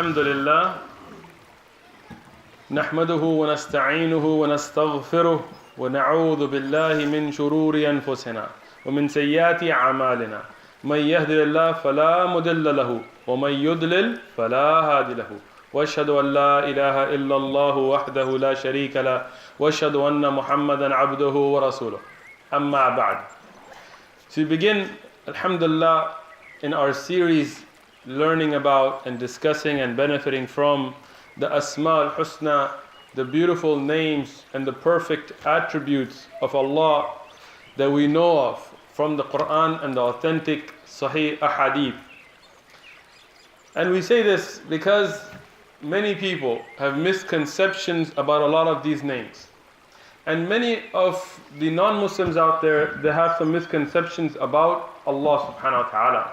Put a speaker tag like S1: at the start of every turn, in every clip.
S1: الحمد لله نحمده ونستعينه ونستغفره ونعوذ بالله من شرور أنفسنا ومن سيئات أعمالنا من يهد الله فلا مضل له ومن يضلل فلا هادي له وأشهد أن لا إله إلا الله وحده لا شريك له وأشهد أن محمدا عبده ورسوله أما بعد. So we begin, alhamdulillah, in our series learning about and discussing and benefiting from the Asma al-Husna, the beautiful names and the perfect attributes of Allah that we know of from the Qur'an and the authentic Sahih Ahadith. And we say this because many people have misconceptions about a lot of these names. And many of the non-Muslims out there, they have some misconceptions about Allah subhanahu wa ta'ala.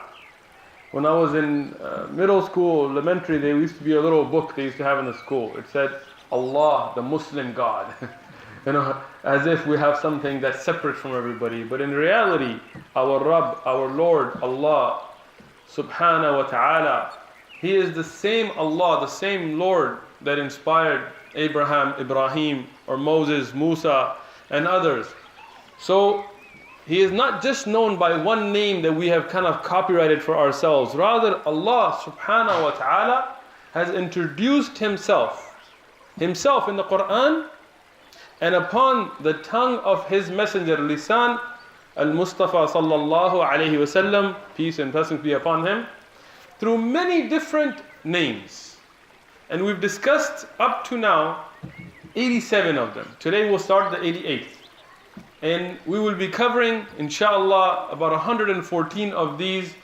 S1: When I was in middle school, elementary, there used to be a little book they used to have in the school. It said, Allah, the Muslim God. As if we have something that's separate from everybody. But in reality, our Rabb, our Lord, Allah subhanahu wa ta'ala, He is the same Allah, the same Lord that inspired Abraham, Ibrahim, or Moses, Musa, and others. So He is not just known by one name that we have kind of copyrighted for ourselves. Rather, Allah subhanahu wa ta'ala has introduced Himself in the Qur'an and upon the tongue of His messenger, Lisan al-Mustafa sallallahu alayhi wasallam, peace and blessings be upon him, through many different names. And we've discussed up to now 87 of them. Today we'll start the 88th. And we will be covering, inshallah, about 114 of these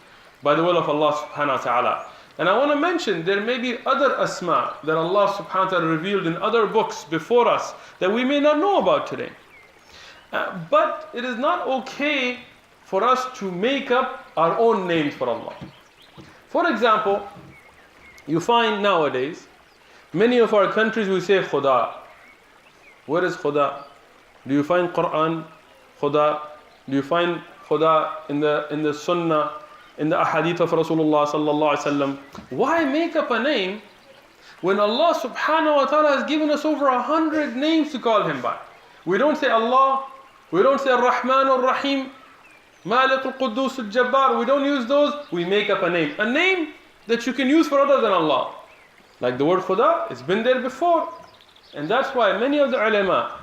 S1: by the will of Allah subhanahu wa ta'ala. And I want to mention there may be other asma that Allah subhanahu wa ta'ala revealed in other books before us that we may not know about today. But it is not okay for us to make up our own names for Allah. For example, you find nowadays, many of our countries we say Khuda. Where is Khuda? Do you find Qur'an, Khuda? Do you find Khuda in the Sunnah, in the Ahadith of Rasulullah sallallahu alaihi wasallam? Why make up a name when Allah subhanahu wa ta'ala has given us over 100 names to call Him by? We don't say Allah, we don't say Ar-Rahman Ar-Rahim, Malik Al-Quddus Al-Jabbar. We don't use those, we make up a name that you can use for other than Allah. Like the word Khuda, it's been there before. And that's why many of the ulama,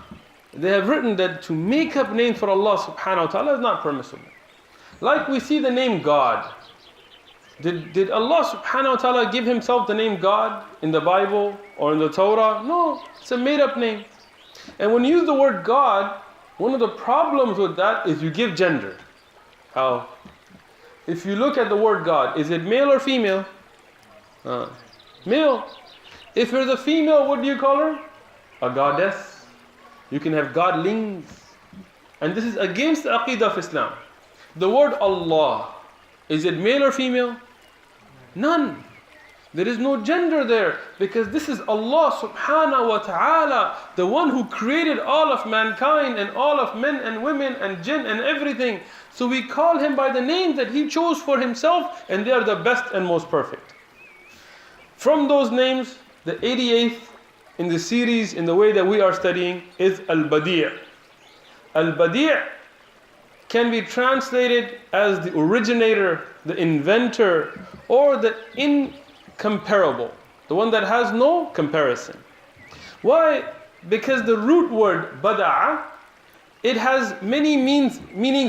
S1: they have written that to make up names for Allah subhanahu wa ta'ala is not permissible. Like we see the name God. Did Allah subhanahu wa ta'ala give Himself the name God in the Bible or in the Torah? No, it's a made up name. And when you use the word God, one of the problems with that is you give gender. How? If you look at the word God, is it male or female? Male. If there's a female, what do you call her? A goddess. You can have godlings. And this is against the Aqidah of Islam. The word Allah, is it male or female? None. There is no gender there, because this is Allah subhanahu wa ta'ala, the one who created all of mankind and all of men and women and jinn and everything. So we call Him by the name that He chose for Himself, and they are the best and most perfect. From those names, the 88th in the series, in the way that we are studying, is Al-Badi'. Al-Badi' can be translated as the originator, the inventor, or the incomparable, the one that has no comparison. Why? Because the root word bada'a, it has many meanings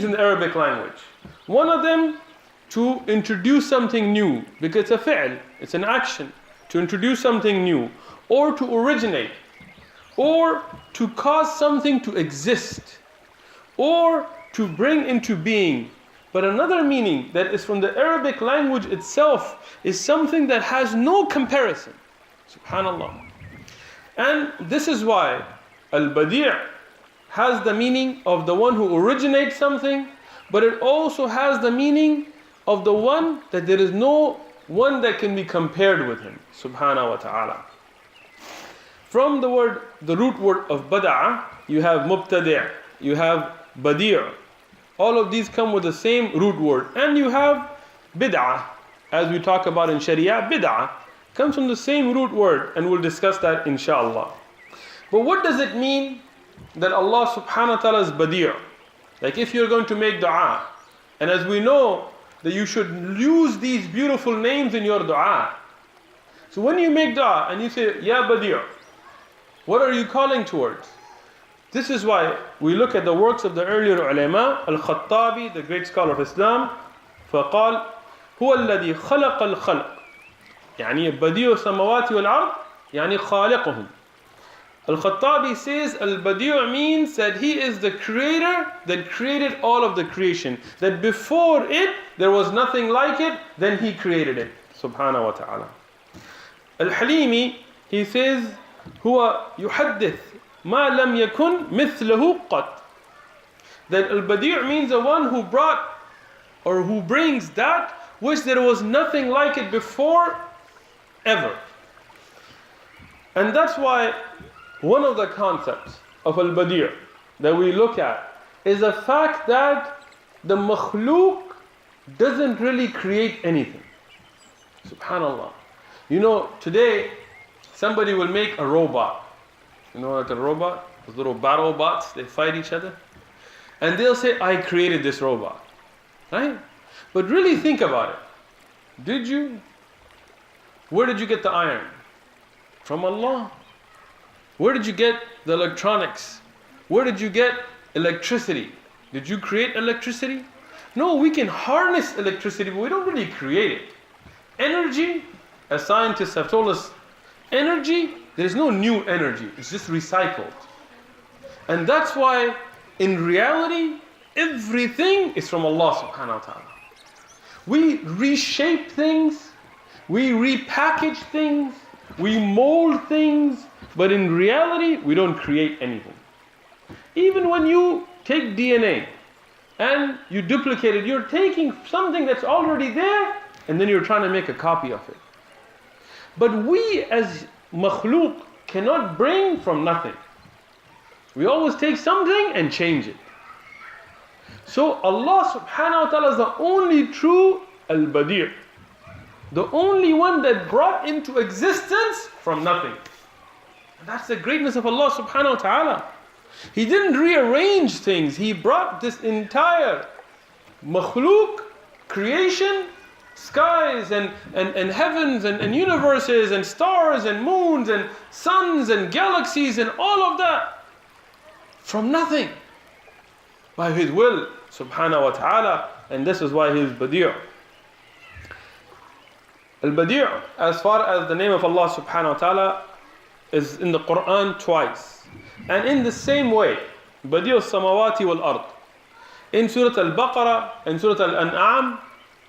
S1: in the Arabic language. One of them, to introduce something new, because it's a fi'l, it's an action, to introduce something new, or to originate, or to cause something to exist, or to bring into being. But another meaning that is from the Arabic language itself is something that has no comparison. Subhanallah. And this is why Al-Badi' has the meaning of the one who originates something, but it also has the meaning of the one that there is no one that can be compared with Him. Subhanahu wa ta'ala. From the root word of bada'a, you have mubtadi', you have badi'. All of these come with the same root word. And you have bid'ah, as we talk about in Sharia, bid'ah. comes from the same root word, and we'll discuss that inshallah. But what does it mean that Allah subhanahu wa ta'ala is Badi'? Like if you're going to make dua, and as we know that you should use these beautiful names in your dua. So when you make dua and you say, Ya Badi', what are you calling towards? This is why we look at the works of the earlier ulama, Al-Khattabi, the great scholar of Islam, فقال هو الذي خلق الخلق يعني بديع السماوات والأرض يعني خالقهم. Al-Khattabi says Al-Badi' means that he is the creator that created all of the creation. That before it, there was nothing like it, then he created it. Subhanahu wa ta'ala. Al-Halimi, he says, هو يحدث ما لم يكن مثله قط. That Al-Badi' means the one who brought or who brings that which there was nothing like it before ever. And that's why one of the concepts of Al-Badi' that we look at is the fact that the makhluk doesn't really create anything. Subhanallah. You know, today somebody will make a robot. You know, like a robot, those little battle bots, they fight each other. And they'll say, I created this robot. Right? But really think about it. Did you? Where did you get the iron? From Allah. Where did you get the electronics? Where did you get electricity? Did you create electricity? No, we can harness electricity, but we don't really create it. Energy, as scientists have told us, energy, there is no new energy. It's just recycled. And that's why, in reality, everything is from Allah subhanahu wa ta'ala. We reshape things, we repackage things, we mold things, but in reality, we don't create anything. Even when you take DNA and you duplicate it, you're taking something that's already there and then you're trying to make a copy of it. But we as makhluk cannot bring from nothing. We always take something and change it. So Allah subhanahu wa ta'ala is the only true Al-Badi'. The only one that brought into existence from nothing. And that's the greatness of Allah subhanahu wa ta'ala. He didn't rearrange things. He brought this entire makhluk, creation, skies and heavens and universes and stars and moons and suns and galaxies and all of that from nothing. By His will subhanahu wa ta'ala. And this is why He is Badi'. Al-Badi', as far as the name of Allah subhanahu wa ta'ala, is in the Qur'an twice. And in the same way, Badi' al-Samawati wal-Ard. In Surah Al-Baqarah and Surah Al-An'am,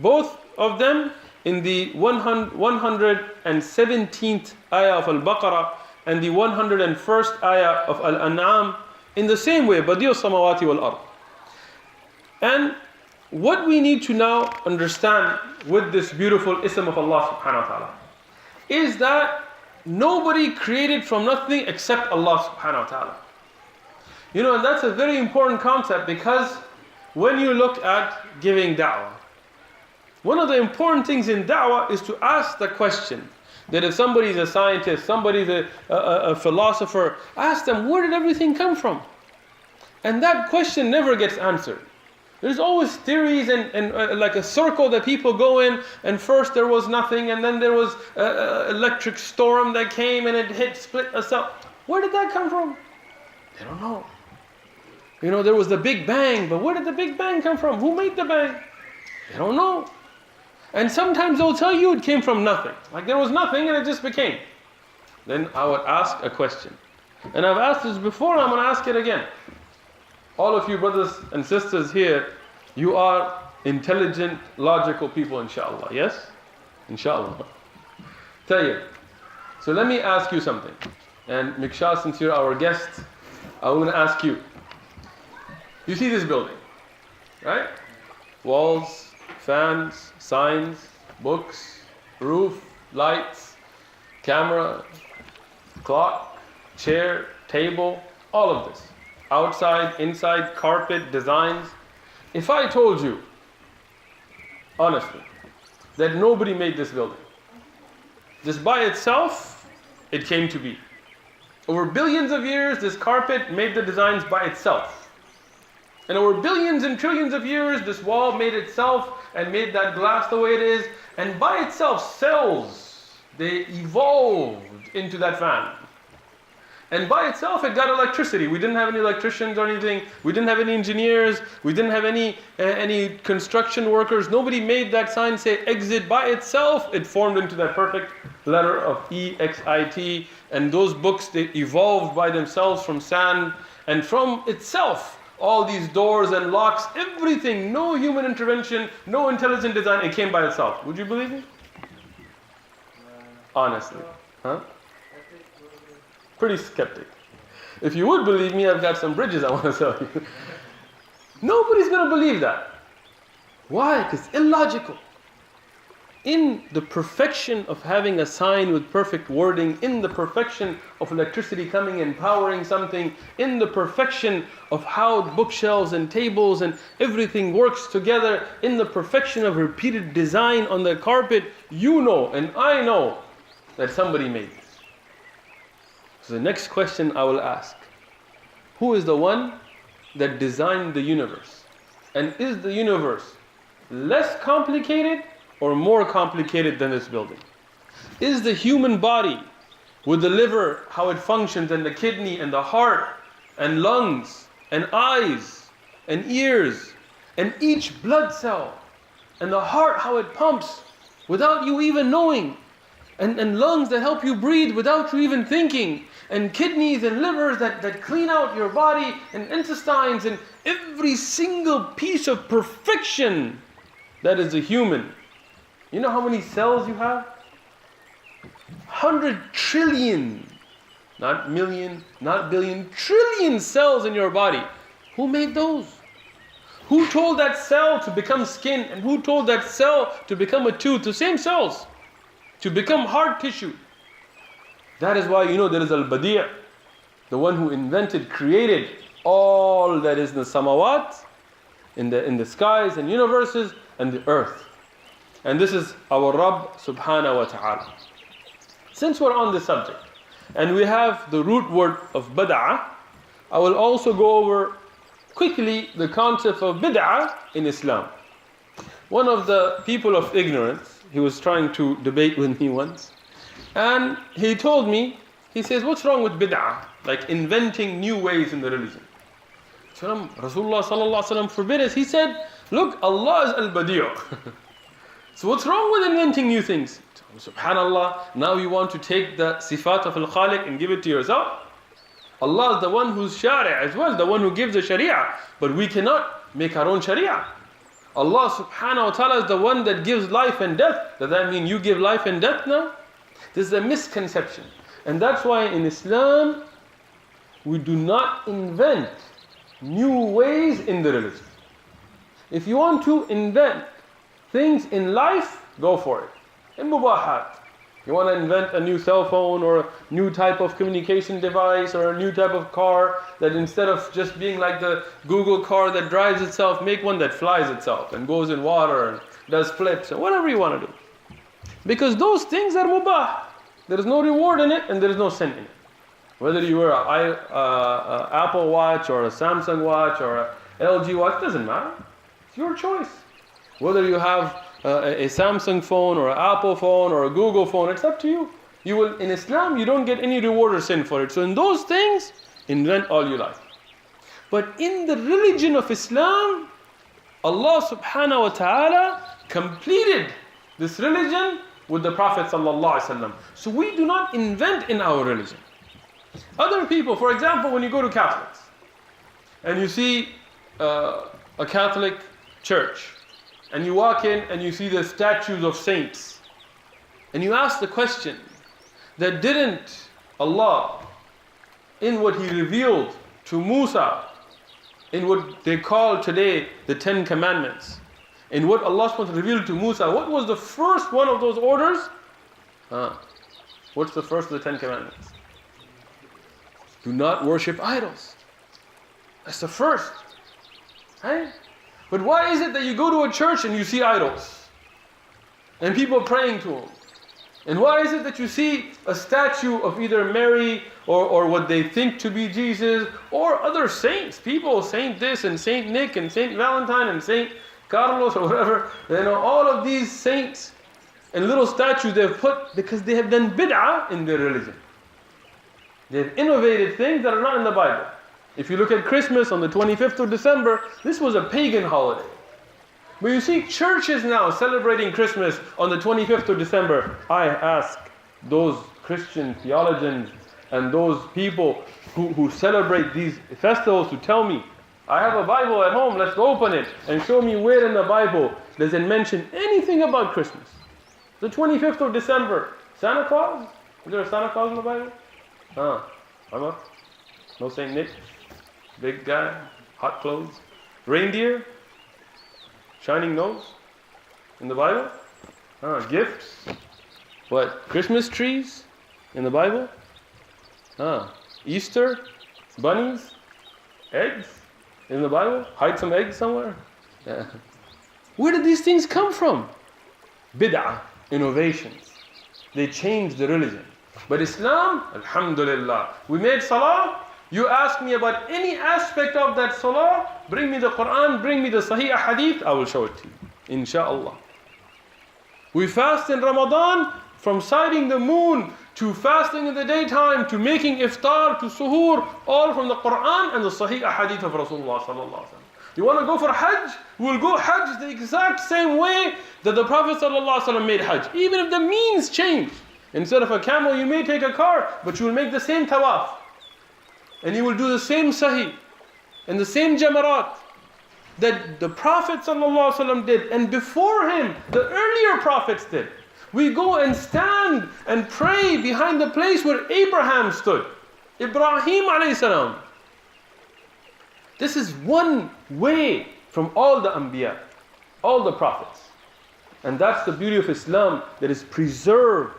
S1: both of them in the 117th ayah of Al-Baqarah and the 101st ayah of Al-An'am, in the same way, Badi' al-Samawati wal-Ard. And what we need to now understand with this beautiful ism of Allah subhanahu wa ta'ala is that nobody created from nothing except Allah subhanahu wa ta'ala. You know, and that's a very important concept, because when you look at giving da'wah, one of the important things in da'wah is to ask the question that if somebody's a scientist, somebody's a philosopher, ask them, where did everything come from? And that question never gets answered. There's always theories and like a circle that people go in, and first there was nothing, and then there was an electric storm that came and it split us up. Where did that come from? They don't know. You know, there was the Big Bang, but where did the Big Bang come from? Who made the Bang? They don't know. And sometimes they'll tell you it came from nothing. Like there was nothing and it just became. Then I would ask a question. And I've asked this before, I'm going to ask it again. All of you brothers and sisters here, you are intelligent, logical people, inshallah. Yes? Inshallah. Tayyib. So let me ask you something. And Miksha, since you're our guest, I'm going to ask you. You see this building, right? Walls, fans, signs, books, roof, lights, camera, clock, chair, table, all of this. Outside, inside, carpet, designs. If I told you, honestly, that nobody made this building, Just by itself, it came to be. Over billions of years, this carpet made the designs by itself. And over billions and trillions of years, this wall made itself and made that glass the way it is. And by itself, cells, they evolved into that fan. And by itself, it got electricity. We didn't have any electricians or anything. We didn't have any engineers. We didn't have any construction workers. Nobody made that sign say exit. By itself, it formed into that perfect letter of EXIT. And those books, they evolved by themselves from sand. And from itself, all these doors and locks, everything, no human intervention, no intelligent design, it came by itself. Would you believe me? Honestly. Huh? Pretty skeptic. If you would believe me, I've got some bridges I want to tell you. Nobody's going to believe that. Why? Because it's illogical. In the perfection of having a sign with perfect wording, in the perfection of electricity coming and powering something, in the perfection of how bookshelves and tables and everything works together, in the perfection of repeated design on the carpet, you know and I know that somebody made this. So the next question I will ask, who is the one that designed the universe? And is the universe less complicated or more complicated than this building? Is the human body, with the liver, how it functions, and the kidney, and the heart, and lungs, and eyes, and ears, and each blood cell, and the heart, how it pumps, without you even knowing, and lungs that help you breathe without you even thinking, and kidneys and livers that clean out your body, and intestines, and every single piece of perfection that is a human. You know how many cells you have? 100 trillion, not million, not billion, trillion cells in your body. Who made those? Who told that cell to become skin? And who told that cell to become a tooth? The same cells. To become hard tissue. That is why there is Al-Badi', the one who invented, created all that is in the samawat, in the skies and universes, and the earth. And this is our Rabb subhanahu wa ta'ala. Since we're on this subject, and we have the root word of bid'ah, I will also go over quickly the concept of bid'ah in Islam. One of the people of ignorance, he was trying to debate with me once, and he told me, he says, what's wrong with bid'ah? Like inventing new ways in the religion. So Rasulullah sallallahu alaihi wasallam forbid us. He said, look, Allah is al-Badi'. So what's wrong with inventing new things? Subhanallah, now you want to take the sifat of al-Khaliq and give it to yourself? Allah is the one who's shari' as well, the one who gives the sharia. But we cannot make our own sharia. Allah subhanahu wa ta'ala is the one that gives life and death. Does that mean you give life and death now? This is a misconception. And that's why in Islam, we do not invent new ways in the religion. If you want to invent things in life, go for it. In mubahat. You want to invent a new cell phone or a new type of communication device or a new type of car, that instead of just being like the Google car that drives itself, make one that flies itself and goes in water and does flips and whatever you want to do. Because those things are mubah. There is no reward in it and there is no sin in it. Whether you wear an Apple watch or a Samsung watch or a LG watch, doesn't matter. It's your choice. Whether you have a Samsung phone or an Apple phone or a Google phone, it's up to you. You will, in Islam, you don't get any reward or sin for it. So in those things, invent all you like. But in the religion of Islam, Allah subhanahu wa ta'ala completed this religion with the Prophet sallallahu alaihi wasallam. So we do not invent in our religion. Other people, for example, when you go to Catholics and you see a Catholic church, and you walk in and you see the statues of saints, and you ask the question, that didn't Allah, in what He revealed to Musa, in what they call today the 10 Commandments, in what Allah subhanahu wa ta'ala revealed to Musa, what was the first one of those orders? What's the first of the 10 Commandments? Do not worship idols. That's the first. Right? But why is it that you go to a church and you see idols? And people praying to them? And why is it that you see a statue of either Mary or what they think to be Jesus or other saints, people, Saint this and Saint Nick and Saint Valentine and Saint Carlos or whatever, all of these saints and little statues they've put because they have done bid'ah in their religion. They've innovated things that are not in the Bible. If you look at Christmas on the 25th of December, this was a pagan holiday. But you see churches now celebrating Christmas on the 25th of December. I ask those Christian theologians and those people who celebrate these festivals to tell me, I have a Bible at home, let's open it and show me where in the Bible does it mention anything about Christmas. The 25th of December, Santa Claus? Is there a Santa Claus in the Bible? No Saint Nick? Big guy, hot clothes? Reindeer? Shining nose in the Bible? Gifts? What? Christmas trees in the Bible? Easter? Bunnies? Eggs in the Bible? Hide some eggs somewhere? Yeah. Where did these things come from? Bid'ah, innovations. They changed the religion. But Islam, alhamdulillah, we made salah. You ask me about any aspect of that salah, bring me the Qur'an, bring me the Sahih Hadith, I will show it to you, inshaAllah. We fast in Ramadan, from sighting the moon, to fasting in the daytime, to making iftar, to suhoor, all from the Qur'an and the Sahih Hadith of Rasulullah sallallahu alaihi wasallam. You want to go for Hajj? We'll go Hajj the exact same way that the Prophet sallallahu alaihi wasallam made Hajj, even if the means change. Instead of a camel, you may take a car, but you will make the same tawaf. And you will do the same sahi and the same jamarat that the Prophet ﷺ did, and before him the earlier prophets did. We go and stand and pray behind the place where Abraham stood, Ibrahim alayhi salam. This is one way from all the Anbiya, all the prophets. And that's the beauty of Islam, that is preserved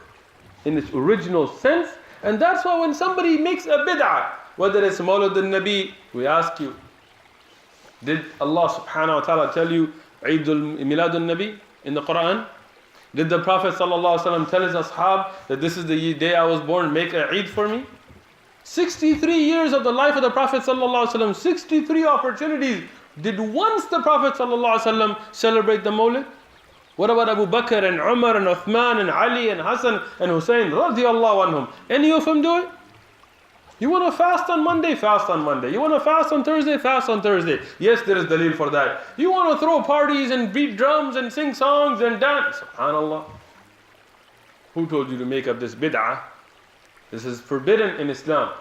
S1: in its original sense. And that's why when somebody makes a bid'ah, whether it's Mawlid al-Nabi, we ask you, did Allah subhanahu wa ta'ala tell you Eidul Milad al-Nabi in the Qur'an? Did the Prophet sallallahu alaihi wasallam tell his ashab that this is the day I was born, make a Eid for me? 63 years of the life of the Prophet sallallahu alaihi wasallam, 63 opportunities. Did once the Prophet sallallahu alaihi wasallam celebrate the Mawlid? What about Abu Bakr and Umar and Uthman and Ali and Hassan and Hussein radiyallahu anhum? Any of them do it? You want to fast on Monday? Fast on Monday. You want to fast on Thursday? Fast on Thursday. Yes, there is dalil for that. You want to throw parties and beat drums and sing songs and dance? SubhanAllah. Who told you to make up this bid'ah? This is forbidden in Islam.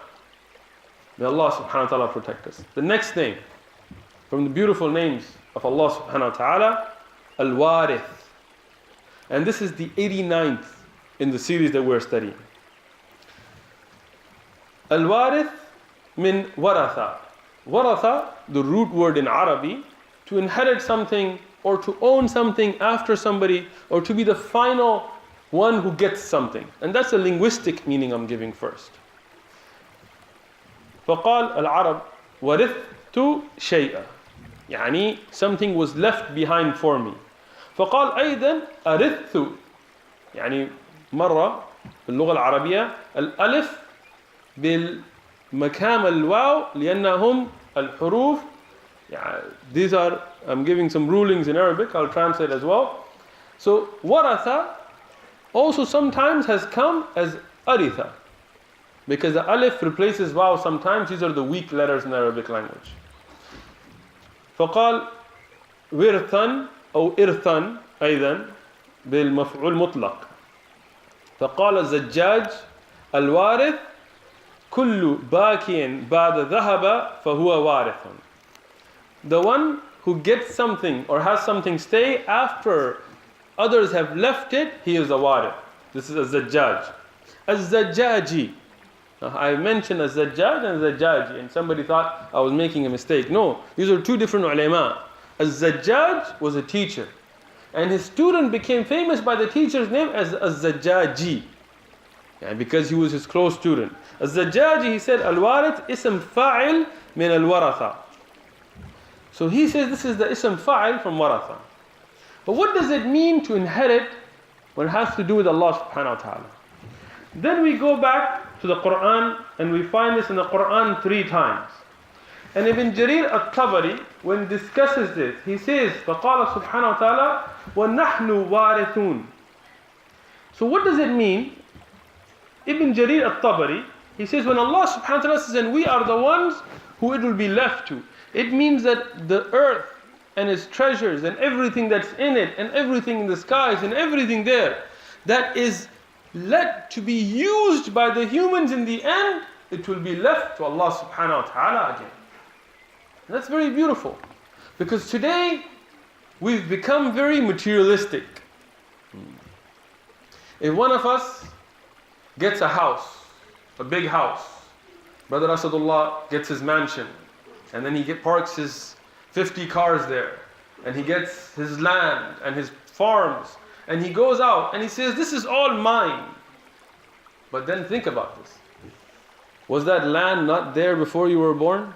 S1: May Allah subhanahu wa ta'ala protect us. The next thing, from the beautiful names of Allah subhanahu wa ta'ala, Al-Warith. And this is the 89th in the series that we're studying. Al-Warith min waratha. Waratha, the root word in Arabic, to inherit something or to own something after somebody, or to be the final one who gets something. And that's a linguistic meaning I'm giving first. فقال العرب ورثت شيئا, يعني something was left behind for me. فقال أيضا أرثت, يعني مرة في اللغة العربية الألف بالمكان الواو لأنهم الحروف, these are, I'm giving some rulings in Arabic, I'll translate as well. So waratha also sometimes has come as aritha, because the alif replaces waw sometimes. These are the weak letters in the Arabic language. فقال ورثا أو إرثا أيضا بالمفعول مطلق. فقال الزجاج الوارث كل باكٍ بعد ذهب فهو وارث. The one who gets something or has something stay after others have left it, he is a warith. This is a zajjaj. Az-zajjaji. I mentioned a zajjaj and zajjaji, and somebody thought I was making a mistake. No, these are two different ulama. Az-zajjaj was a teacher, and his student became famous by the teacher's name as Az-zajjaji, because he was his close student. Az-zajjaji, he said, al-warith ism fa'il min al-waratha. So he says this is the ism fa'il from waratha. But what does it mean to inherit when it has to do with Allah subhanahu wa ta'ala. Then we go back to the Qur'an and we find this in the Qur'an 3 times. And Ibn Jarir al-Tabari, when he discusses this, he says, فَقَالَ سُبْحَانَهُ وَتَعَالَى وَنَحْنُ وَارِثُونَ. So what does it mean? Ibn Jarir al-Tabari, he says, when Allah subhanahu wa ta'ala says, and we are the ones who it will be left to, it means that the earth and its treasures and everything that's in it and everything in the skies and everything there that is let to be used by the humans in the end, it will be left to Allah subhanahu wa ta'ala again. And that's very beautiful, because today we've become very materialistic. If one of us gets a house, a big house, Brother Asadullah gets his mansion, and then he parks his 50 cars there, and he gets his land and his farms, and he goes out and he says, this is all mine. But then think about this. Was that land not there before you were born?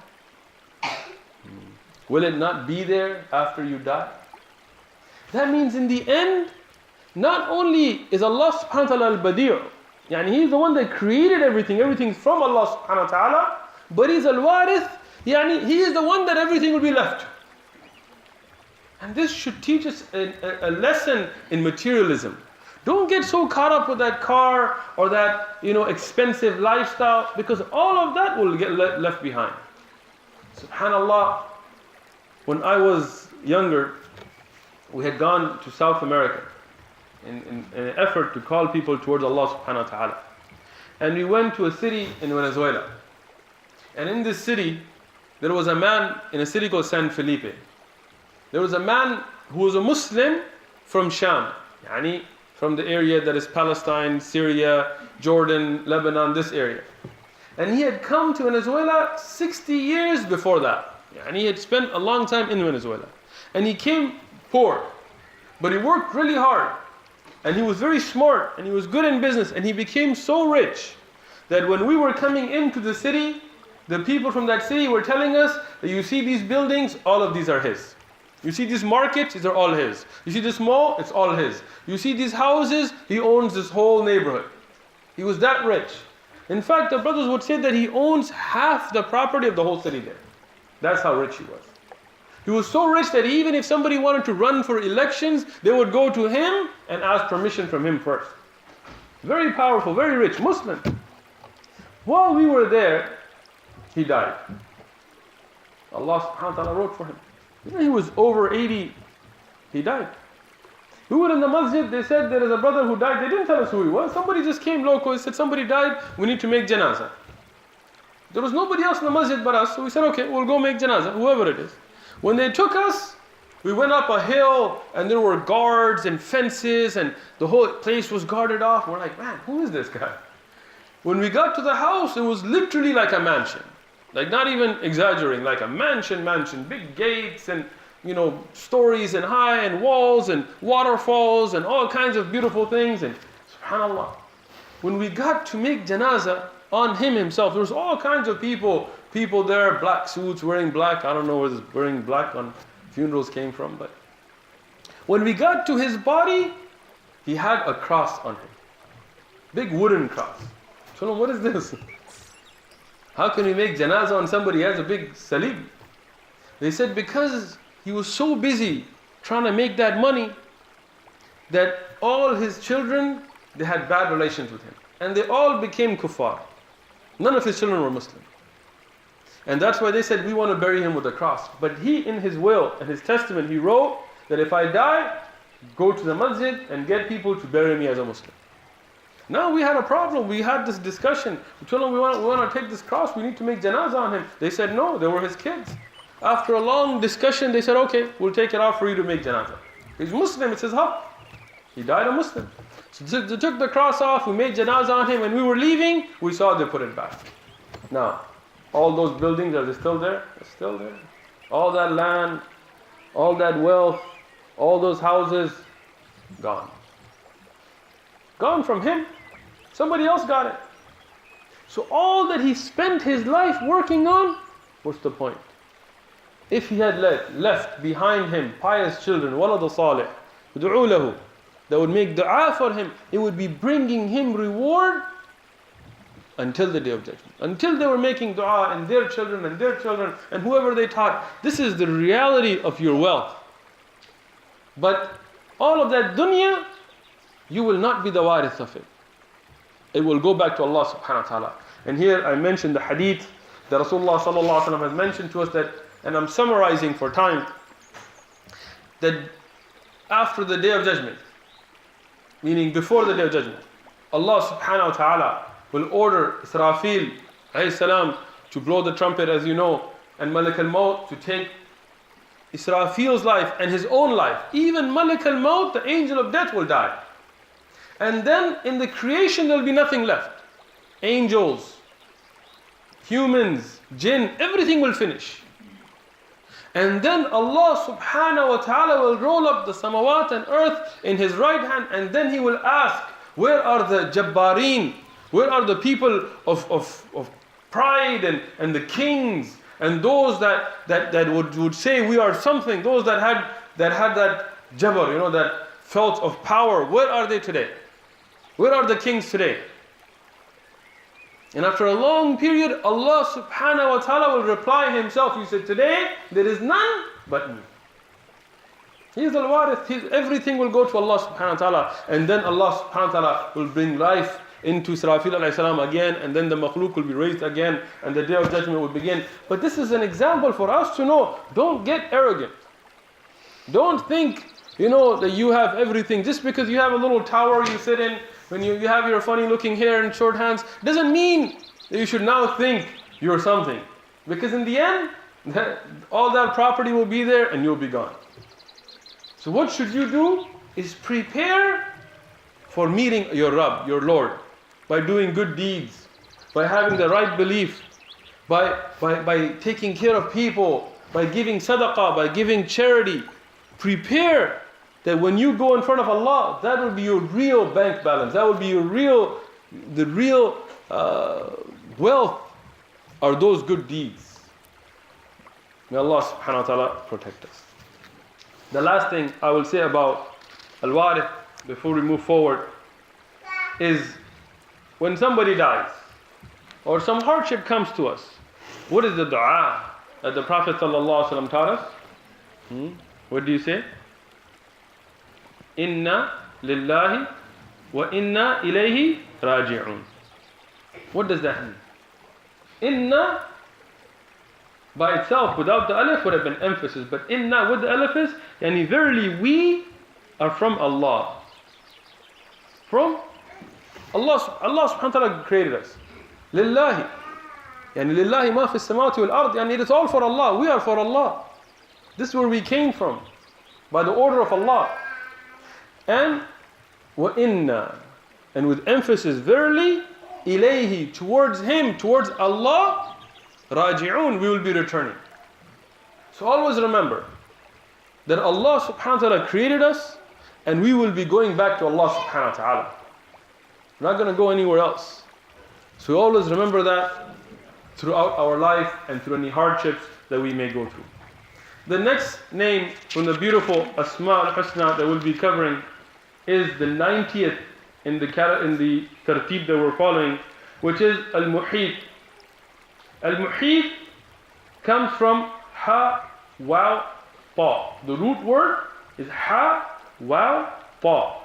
S1: Will it not be there after you die? That means in the end, not only is Allah subhanahu wa ta'ala al-Badi', yani He's the one that created everything, everything's from Allah subhanahu wa ta'ala, but He's al-Warith, yani He is the one that everything will be left to. And this should teach us a lesson in materialism. Don't get so caught up with that car or that expensive lifestyle, because all of that will get left behind. Subhanallah, when I was younger, we had gone to South America in an effort to call people towards Allah subhanahu wa ta'ala. And we went to a city in Venezuela. And in this city, there was a man in a city called San Felipe. There was a man who was a Muslim from Sham, yani from the area that is Palestine, Syria, Jordan, Lebanon, this area. And he had come to Venezuela 60 years before that. And he had spent a long time in Venezuela. And he came poor, but he worked really hard. And he was very smart, and he was good in business, and he became so rich that when we were coming into the city, the people from that city were telling us that you see these buildings, all of these are his. You see these markets, these are all his. You see this mall, it's all his. You see these houses, he owns this whole neighborhood. He was that rich. In fact, the brothers would say that he owns half the property of the whole city there. That's how rich he was. He was so rich that even if somebody wanted to run for elections, they would go to him and ask permission from him first. Very powerful, very rich Muslim. While we were there, he died. Allah subhanahu wa ta'ala wrote for him. He was over 80, he died. We were in the masjid, they said there is a brother who died. They didn't tell us who he was. Somebody just came local, he said somebody died, we need to make janazah. There was nobody else in the masjid but us, so we said okay, we'll go make janazah, whoever it is. When they took us, we went up a hill and there were guards and fences and the whole place was guarded off. We're like, man, who is this guy? When we got to the house, it was literally like a mansion. Like not even exaggerating, like a mansion, big gates and stories and high and walls and waterfalls and all kinds of beautiful things. And subhanallah, when we got to make janazah on him himself, there was all kinds of people there, black suits, wearing black. I don't know where this wearing black on funerals came from, but when we got to his body, he had a cross on him. Big wooden cross. So what is this? How can we make janazah on somebody who has a big salib? They said because he was so busy trying to make that money that all his children, they had bad relations with him. And they all became kuffar. None of his children were Muslim. And that's why they said, we want to bury him with a cross. But he, in his will and his testament, he wrote that if I die, go to the masjid and get people to bury me as a Muslim. Now we had a problem. We had this discussion. We told them we want to take this cross. We need to make janazah on him. They said no, they were his kids. After a long discussion, they said, okay, we'll take it off for you to make janazah. He's Muslim, it's his haqq. He died a Muslim. So they took the cross off, we made janazah on him. When we were leaving, we saw they put it back. Now, all those buildings, are they still there? They're still there. All that land, all that wealth, all those houses, gone. Gone from him. Somebody else got it. So all that he spent his life working on, what's the point? If he had left behind him pious children, وَلَدَ صَالِحٍ يَدْعُو لَهُ, that would make dua for him, it would be bringing him reward until the Day of Judgment. Until they were making dua, and their children and whoever they taught. This is the reality of your wealth. But all of that dunya, you will not be the warith of it. It will go back to Allah subhanahu wa ta'ala. And here I mentioned the hadith that Rasulullah sallallahu alaihi wasallam has mentioned to us, that, and I'm summarizing for time, that after the Day of Judgment, meaning before the Day of Judgment, Allah subhanahu wa ta'ala will order Israfil alayhi salam to blow the trumpet, as you know, and Malik al-Maut to take Israfil's life and his own life. Even Malik al-Maut, the angel of death, will die. And then in the creation there will be nothing left. Angels, humans, jinn, everything will finish. And then Allah subhanahu wa ta'ala will roll up the samawat and earth in his right hand, and then he will ask, where are the jabbareen? Where are the people of pride and the kings and those that would say we are something, those that had that jabbar, that felt of power? Where are they today? Where are the kings today? And after a long period, Allah subhanahu wa ta'ala will reply himself. He said, today there is none but me. He is al-warith. Everything will go to Allah subhanahu wa ta'ala. And then Allah subhanahu wa ta'ala will bring life into Israfil alayhi salam again, and then the makhluk will be raised again, and the Day of Judgment will begin. But this is an example for us to know, don't get arrogant. Don't think, that you have everything. Just because you have a little tower you sit in, when you have your funny looking hair and short hands, doesn't mean that you should now think you're something. Because in the end, all that property will be there and you'll be gone. So what should you do is prepare for meeting your Rabb, your Lord, by doing good deeds, by having the right belief, by taking care of people, by giving sadaqah, by giving charity. Prepare that when you go in front of Allah, that will be your real bank balance. That will be the real wealth are those good deeds. May Allah subhanahu wa ta'ala protect us. The last thing I will say about al-warith before we move forward is when somebody dies or some hardship comes to us, what is the dua that the Prophet ﷺ taught us? What do you say? Inna lillahi wa inna ilayhi raji'un. What does that mean? Inna by itself without the alif would have been emphasis, but inna with the alif is, yani verily we are from Allah. From Allah. Allah subhanahu wa ta'ala created us. Lillahi. Yani lillahi ma fi samawati wal ard. Yani it is all for Allah. We are for Allah. This is where we came from. By the order of Allah. And wa inna. And with emphasis, verily, ilayhi, towards Him, towards Allah, raji'un, we will be returning. So always remember that Allah subhanahu wa ta'ala created us, and we will be going back to Allah subhanahu wa ta'ala. We're not going to go anywhere else. So always remember that throughout our life and through any hardships that we may go through. The next name from the beautiful Asma al-Husna that we'll be covering is the 90th in the tartib that we're following, which is Al-Muhit. Al-Muhit comes from Ha, Waw, Ta. The root word is Ha, Waw, Ta.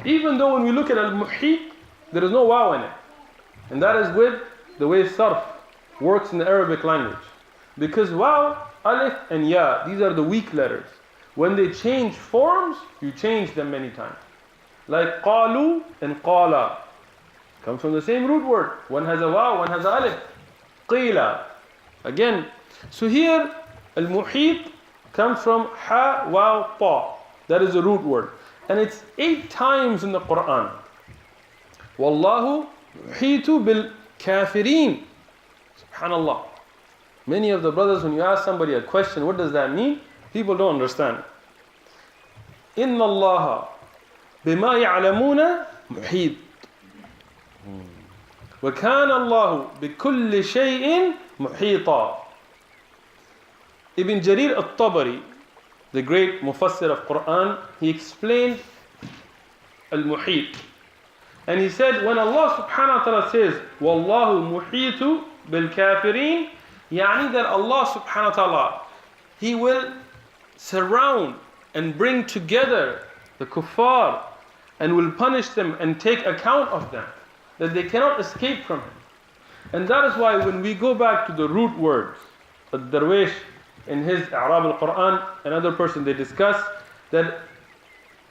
S1: Even though when we look at Al-Muhit, there is no Waw in it. And that is with the way Sarf works in the Arabic language. Because Waw, Alif and Ya, these are the weak letters. When they change forms, you change them many times. Like Qalu and Qala. Comes from the same root word. One has a Waw, one has a Alif. Qila. Again. So here, Al-Muhit comes from Ha, Waw, Ta. That is the root word. And it's 8 times in the Qur'an. Wallahu muhitu bil kafirin. Subhanallah. Many of the brothers, when you ask somebody a question, what does that mean? People don't understand. Inna Allah bima ya'lamuna muhit. Wa kana Allah bi kulli shay'in muhita. Ibn Jarir al-Tabari, the great mufassir of Quran, he explained al-muhit. And he said, when Allah subhanahu wa ta'ala says, Wallahu muhitu bil kafirin, yani that Allah subhanahu wa ta'ala, He will surround and bring together the kuffar and will punish them and take account of them, that they cannot escape from Him. And that is why when we go back to the root words, Darwish in his I'rab al-Qur'an, another person they discuss that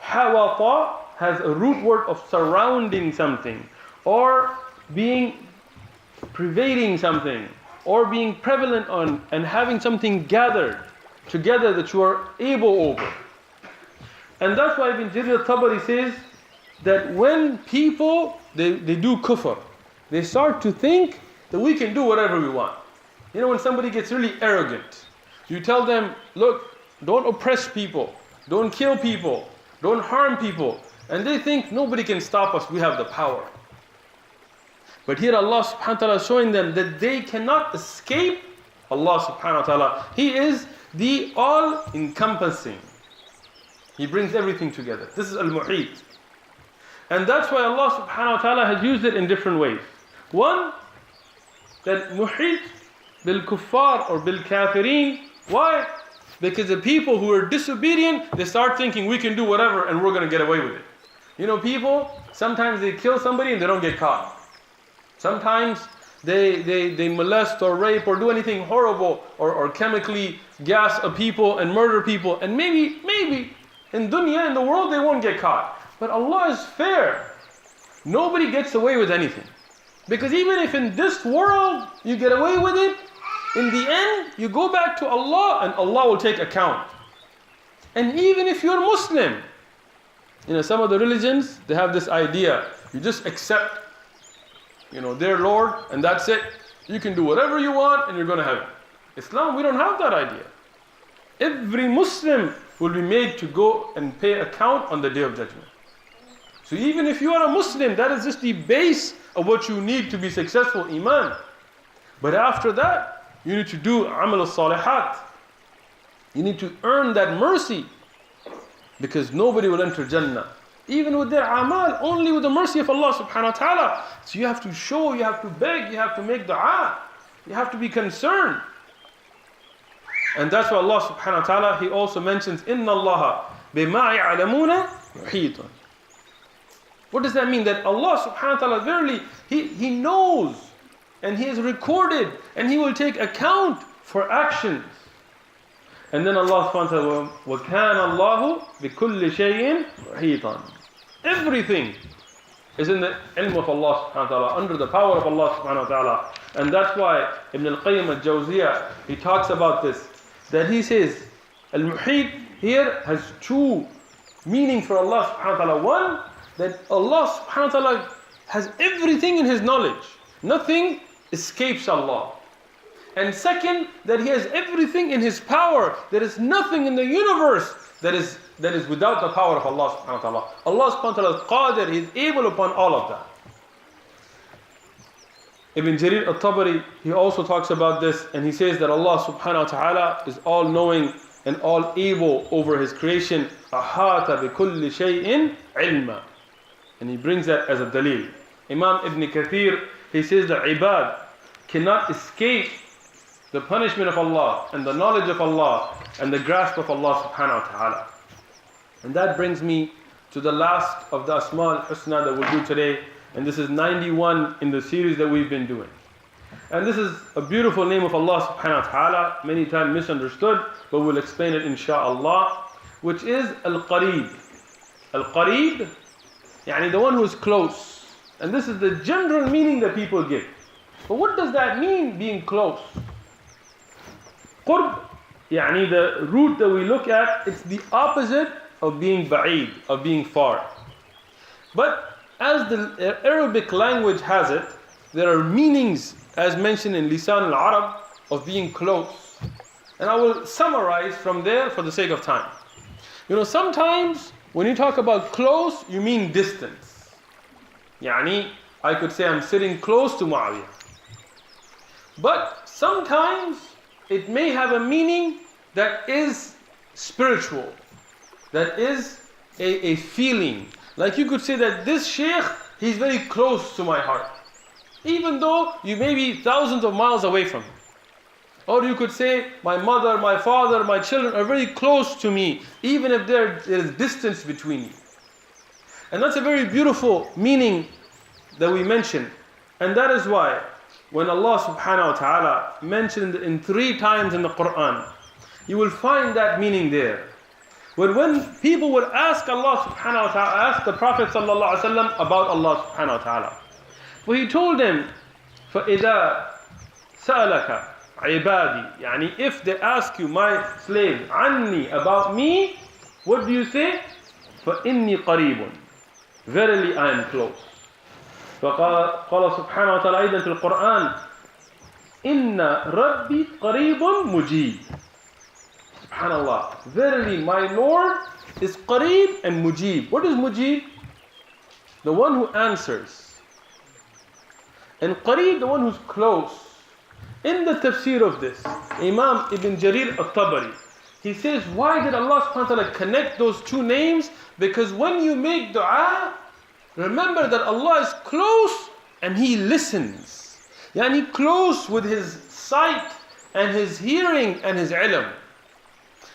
S1: hawata has a root word of surrounding something, or being pervading something, or being prevalent on and having something gathered together that you are able over. And that's why Ibn Jarir al-Tabari says that when people they do kufr, they start to think that we can do whatever we want. You know, when somebody gets really arrogant, you tell them, look, don't oppress people, don't kill people, don't harm people. And they think nobody can stop us, we have the power. But here Allah subhanahu wa ta'ala is showing them that they cannot escape Allah subhanahu wa ta'ala. He is the all-encompassing. He brings everything together. This is al-muhit. And that's why Allah subhanahu wa ta'ala has used it in different ways. One, that muhit bil kuffar or bil kafirin. Why? Because the people who are disobedient, they start thinking we can do whatever and we're going to get away with it. You know, people, sometimes they kill somebody and they don't get caught. Sometimes they molest or rape or do anything horrible or chemically gas a people and murder people. And maybe in dunya, in the world, they won't get caught. But Allah is fair. Nobody gets away with anything. Because even if in this world you get away with it, in the end, you go back to Allah and Allah will take account. And even if you're Muslim, you know, some of the religions, they have this idea, you just accept, you know, their Lord and that's it. You can do whatever you want and you're going to heaven. Islam, we don't have that idea. Every Muslim will be made to go and pay account on the Day of Judgment. So even if you are a Muslim, that is just the base of what you need to be successful, Iman. But after that, you need to do amal al-salihat. You need to earn that mercy. Because nobody will enter Jannah, even with their amal, only with the mercy of Allah subhanahu wa ta'ala. So you have to show, you have to beg, you have to make dua, you have to be concerned. And that's why Allah subhanahu wa ta'ala, He also mentions, Inna Allah bima ya'lamuna yuhitun. What does that mean? That Allah subhanahu wa ta'ala, verily, He knows, and He has recorded, and He will take account for actions. And then Allah subhanahu wa ta'ala, وَكَانَ اللَّهُ بِكُلِّ شَيْءٍ مُحِيطًا. Everything is in the ilm of Allah subhanahu wa ta'ala, under the power of Allah subhanahu wa ta'ala. And that's why Ibn al-Qayyim al-Jawziyah, he talks about this, that he says, al-muhit here has two meanings for Allah subhanahu wa ta'ala. One, that Allah subhanahu wa ta'ala has everything in His knowledge. Nothing escapes Allah. And second, that He has everything in His power. There is nothing in the universe that is without the power of Allah subhanahu wa ta'ala. Allah subhanahu wa ta'ala is qadir, He is able upon all of that. Ibn Jarir al-Tabari, he also talks about this, and he says that Allah subhanahu wa ta'ala is all knowing and all able over His creation. Ahata bi kulli shay'in ilma. And he brings that as a dalil. Imam Ibn Kathir, he says that ibad cannot escape the punishment of Allah and the knowledge of Allah and the grasp of Allah subhanahu wa ta'ala. And that brings me to the last of the Asma al-Husna that we'll do today. And this is 91 in the series that we've been doing. And this is a beautiful name of Allah subhanahu wa ta'ala, many times misunderstood, but we'll explain it insha'Allah, which is Al-Qareeb. Al-Qareeb, yani the one who is close. And this is the general meaning that people give. But what does that mean, being close? Qurb, yani the root that we look at, it's the opposite of being ba'id, of being far. But as the Arabic language has it, there are meanings, as mentioned in Lisan al-Arab, of being close. And I will summarize from there for the sake of time. You know, sometimes when you talk about close, you mean distance. Yani, I could say I'm sitting close to Muawiyah. But sometimes it may have a meaning that is spiritual, that is a feeling, Like you could say that this Shaykh, he's very close to my heart. Even though you may be thousands of miles away from him. Or you could say, my mother, my father, my children are very close to me, even if there is distance between you. And that's a very beautiful meaning that we mention. And that is why when Allah subhanahu wa ta'ala mentioned in 3 times in the Qur'an, you will find that meaning there. But when people would ask Allah subhanahu wa ta'ala, ask the Prophet sallallahu alaihi wasallam about Allah subhanahu wa ta'ala, well, he told them, فَإِذَا سَأَلَكَ عِبَادِي, يعني if they ask you, my slave, عَنِّي, about me, what do you say? فَإِنِّي قَرِيبٌ, verily I am close. فقال سبحانه وتعالى أيضا في القرآن إن ربي قريب مجيب. Subhanallah, verily my Lord is qareeb and mujib. What is mujib? The one who answers. And qareeb, the one who's close. In the tafsir of this, Imam Ibn Jarir al-Tabari, he says, why did Allah subhanahu wa ta'ala connect those 2 names? Because when you make dua, remember that Allah is close and He listens. Yani close with His sight and His hearing and His ilm.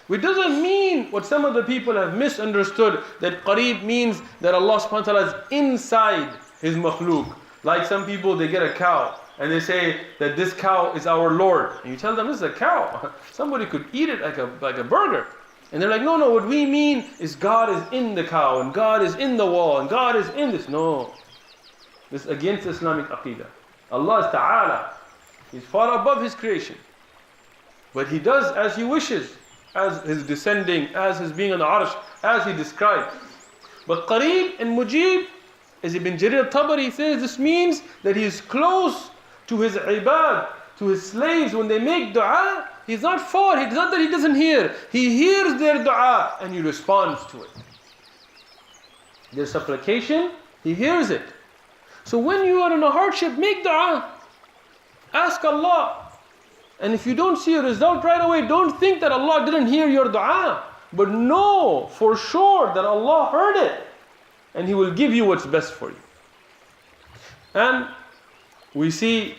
S1: Which doesn't mean what some of the people have misunderstood, that qareeb means that Allah subhanahu wa ta'ala is inside His makhluk. Like some people, they get a cow and they say that this cow is our Lord. And you tell them this is a cow. Somebody could eat it like a burger. And they're like, no, what we mean is God is in the cow and God is in the wall and God is in this. No. This is against Islamic Aqidah. Allah is Ta'ala. He's far above His creation. But He does as He wishes. As His descending, as His being on the arsh, as He described. But qareeb and mujib, as Ibn Jarir al-Tabari says, this means that He is close to His ibad, to His slaves. When they make dua, He's not far. It's not that He doesn't hear. He hears their dua and He responds to it. Their supplication, He hears it. So when you are in a hardship, make dua. Ask Allah. And if you don't see a result right away, don't think that Allah didn't hear your dua. But know for sure that Allah heard it. And He will give you what's best for you. And we see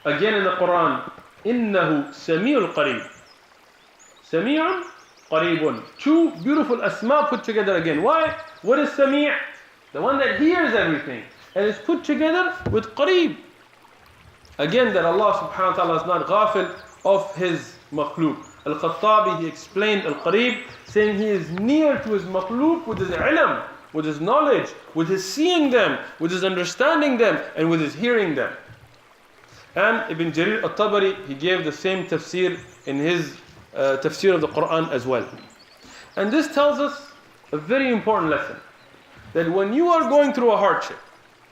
S1: again in the Quran, إِنَّهُ سَمِيعٌ قَرِيبٌ. سَمِيعٌ قَرِيبٌ. 2 beautiful asma put together again. Why? What is Sami'? The one that hears everything. And it's put together with qareeb. Again, that Allah subhanahu wa ta'ala is not ghafil of His makhluk. Al-Khattabi, he explained al-qareeb, saying He is near to His makhluk with His ilm, with His knowledge, with His seeing them, with His understanding them, and with His hearing them. And Ibn Jarir al-Tabari, he gave the same tafsir in his tafsir of the Qur'an as well. And this tells us a very important lesson. That when you are going through a hardship,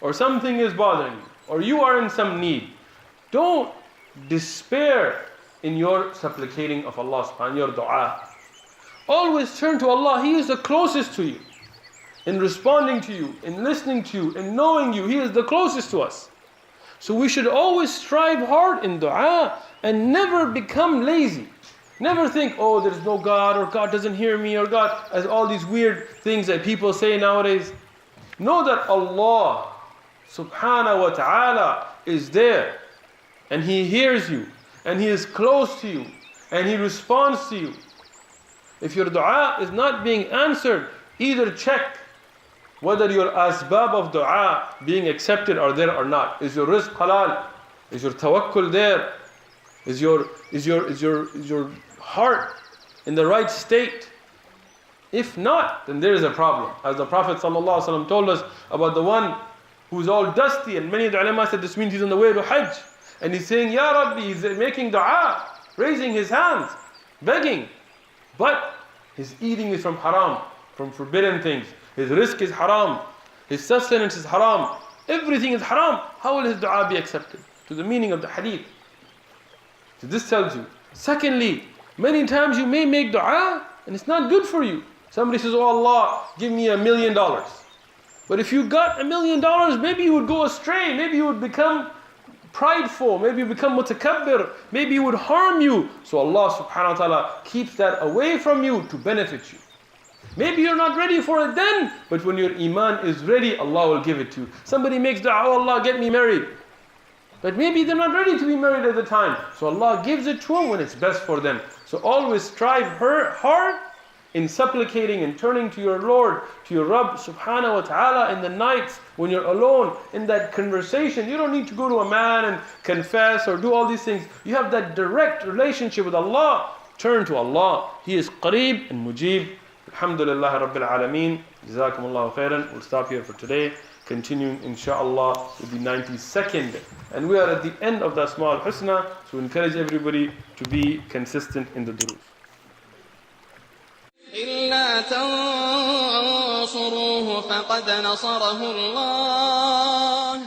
S1: or something is bothering you, or you are in some need, don't despair in your supplicating of Allah subhanahu wa ta'ala, your dua. Always turn to Allah. He is the closest to you. In responding to you, in listening to you, in knowing you, He is the closest to us. So we should always strive hard in dua and never become lazy. Never think, oh, there's no God, or God doesn't hear me, or God, as all these weird things that people say nowadays. Know that Allah subhanahu wa ta'ala is there, and He hears you, and He is close to you, and He responds to you. If your dua is not being answered, either check whether your asbab of dua being accepted are there or not. Is your rizq halal? Is your tawakkul there? Is your heart in the right state? If not, then there is a problem. As the Prophet ﷺ told us about the one who's all dusty, and many of the ulama said this means he's on the way to Hajj. And he's saying, Ya Rabbi, he's making dua, raising his hands, begging. But his eating is from haram, from forbidden things. His rizq is haram. His sustenance is haram. Everything is haram. How will his dua be accepted? To the meaning of the hadith. So this tells you. Secondly, many times you may make dua and it's not good for you. Somebody says, oh Allah, give me $1 million. But if you got $1 million, maybe you would go astray. Maybe you would become prideful. Maybe you become mutakabbir. Maybe it would harm you. So Allah subhanahu wa ta'ala keeps that away from you to benefit you. Maybe you're not ready for it then, but when your iman is ready, Allah will give it to you. Somebody makes dua, oh Allah, get me married. But maybe they're not ready to be married at the time. So Allah gives it to them when it's best for them. So always strive hard in supplicating and turning to your Lord, to your Rabb subhanahu wa ta'ala in the nights when you're alone, in that conversation. You don't need to go to a man and confess or do all these things. You have that direct relationship with Allah. Turn to Allah. He is Qareeb and Mujib. Alhamdulillah Rabbil Alameen. Jazakumullahu khairan. We'll stop here for today. Continuing inshaAllah with the 92nd. And we are at the end of the Asma'ul Husna. So we encourage everybody to be consistent in the duroos.
S2: إلا تنصروه فقد نصره الله